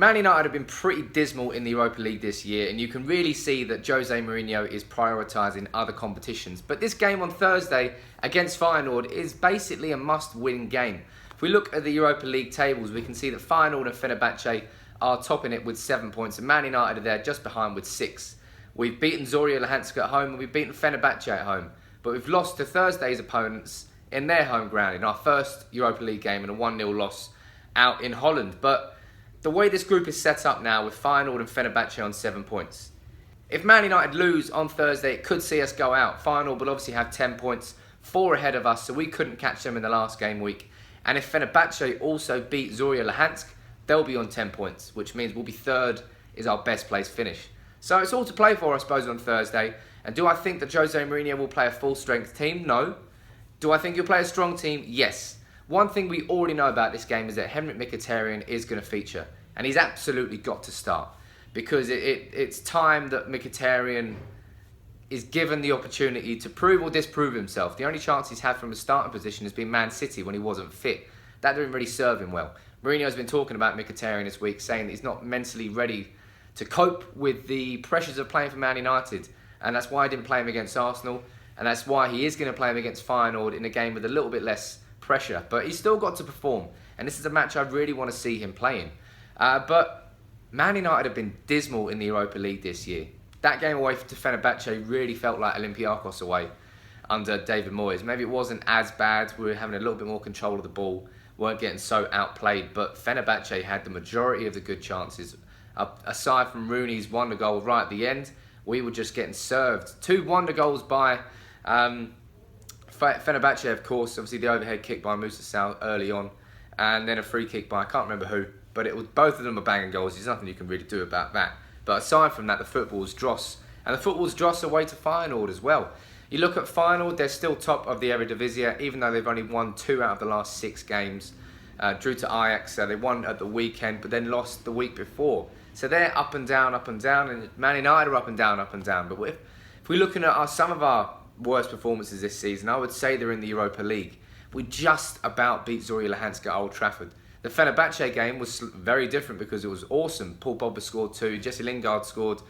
Man United have been pretty dismal in the Europa League this year, and you can really see that Jose Mourinho is prioritising other competitions. But this game on Thursday against Feyenoord is basically a must-win game. If we look at the Europa League tables, we can see that Feyenoord and Fenerbahce are topping it with 7 points, and Man United are there just behind with 6. We've beaten Zorya Luhansk at home, and we've beaten Fenerbahce at home. But we've lost to Thursday's opponents in their home ground in our first Europa League game, and a 1-0 loss out in Holland. But the way this group is set up now with Feyenoord and Fenerbahce on 7 points. If Man United lose on Thursday, it could see us go out. Feyenoord will obviously have 10 points, 4 ahead of us, so we couldn't catch them in the last game week. And if Fenerbahce also beat Zorya Luhansk, they'll be on 10 points, which means we'll be third is our best place finish. So it's all to play for, I suppose, on Thursday. And do I think that Jose Mourinho will play a full-strength team? No. Do I think he'll play a strong team? Yes. One thing we already know about this game is that Henrik Mkhitaryan is going to feature. And he's absolutely got to start. Because it's time that Mkhitaryan is given the opportunity to prove or disprove himself. The only chance he's had from a starting position has been Man City when he wasn't fit. That didn't really serve him well. Mourinho's been talking about Mkhitaryan this week, saying that he's not mentally ready to cope with the pressures of playing for Man United. And that's why he didn't play him against Arsenal. And that's why he is going to play him against Feyenoord in a game with a little bit less pressure. But he's still got to perform. And this is a match I really want to see him playing. But Man United have been dismal in the Europa League this year. That game away to Fenerbahce really felt like Olympiacos away under David Moyes. Maybe it wasn't as bad. We were having a little bit more control of the ball. Weren't getting so outplayed. But Fenerbahce had the majority of the good chances. Aside from Rooney's wonder goal right at the end, we were just getting served. 2 wonder goals by Fenerbahce, of course. Obviously, the overhead kick by Moussa Sal early on. And then a free kick by, I can't remember who. But it was both of them are banging goals. There's nothing you can really do about that. But aside from that, the football's dross. And the football's dross away to Feyenoord as well. You look at Feyenoord, they're still top of the Eredivisie, even though they've only won 2 out of the last 6 games. Drew to Ajax, they won at the weekend, but then lost the week before. So they're up and down, and Man United are up and down. But if we're looking at some of our worst performances this season, I would say they're in the Europa League. We just about beat Zorya Luhansk at Old Trafford. The Fenerbahce game was very different because it was awesome. Paul Pogba scored 2, Jesse Lingard scored,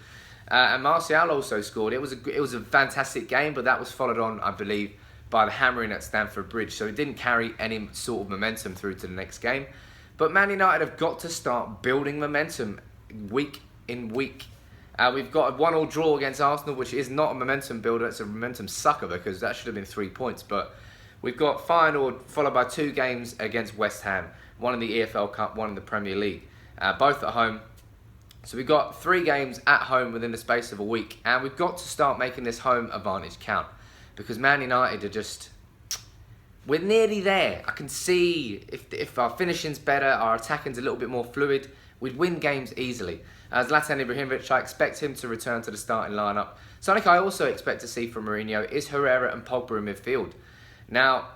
and Martial also scored. It was a fantastic game, but that was followed on, I believe, by the hammering at Stamford Bridge. So it didn't carry any sort of momentum through to the next game. But Man United have got to start building momentum week in week. We've got a 1-1 draw against Arsenal, which is not a momentum builder. It's a momentum sucker because that should have been 3 points. But we've got Feyenoord followed by 2 games against West Ham. One in the EFL Cup, one in the Premier League. Both at home. So we've got 3 games at home within the space of a week. And we've got to start making this home advantage count. Because Man United are just... We're nearly there. I can see if our finishing's better, our attacking's a little bit more fluid, we'd win games easily. Zlatan Ibrahimovic, I expect him to return to the starting lineup. Something I also expect to see from Mourinho is Herrera and Pogba in midfield. Now,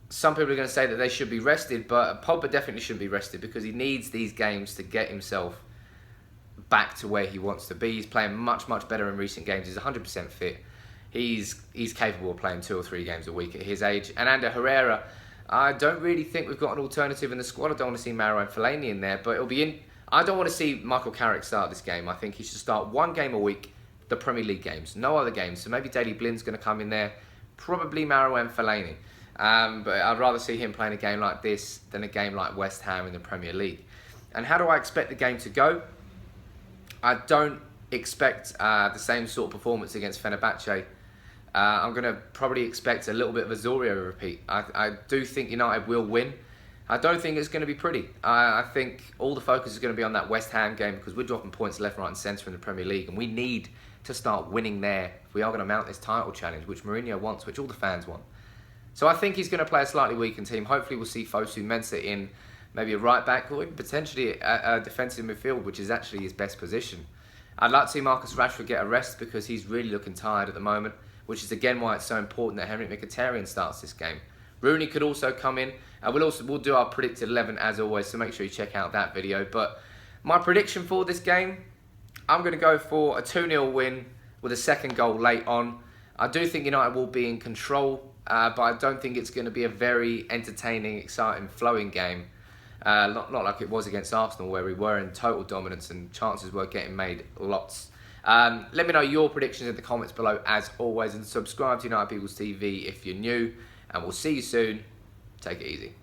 some people are going to say that they should be rested, but Pogba definitely shouldn't be rested because he needs these games to get himself back to where he wants to be. He's playing much, much better in recent games. He's 100% fit. He's capable of playing 2 or 3 games a week at his age. And Ander Herrera, I don't really think we've got an alternative in the squad. I don't want to see Marouane Fellaini in there, but it'll be in. I don't want to see Michael Carrick start this game. I think he should start 1 game a week, the Premier League games, no other games. So maybe Daley Blin's going to come in there, probably Marouane Fellaini. But I'd rather see him playing a game like this than a game like West Ham in the Premier League. And how do I expect the game to go? I don't expect the same sort of performance against Fenerbahce. I'm going to probably expect a little bit of a Zorya repeat. I do think United will win. I don't think it's going to be pretty. I think all the focus is going to be on that West Ham game because we're dropping points left, right and centre in the Premier League and we need to start winning there if we are going to mount this title challenge, which Mourinho wants, which all the fans want. So I think he's going to play a slightly weakened team. Hopefully we'll see Fosu Mensah in maybe a right back or even potentially a defensive midfield, which is actually his best position. I'd like to see Marcus Rashford get a rest because he's really looking tired at the moment, which is again why it's so important that Henrik Mkhitaryan starts this game. Rooney could also come in. We'll do our predicted 11 as always, so make sure you check out that video. But my prediction for this game, I'm going to go for a 2-0 win with a second goal late on. I do think United will be in control, but I don't think it's going to be a very entertaining, exciting, flowing game. Not like it was against Arsenal, where we were in total dominance and chances were getting made lots. Let me know your predictions in the comments below as always, and subscribe to United People's TV if you're new, and we'll see you soon. Take it easy.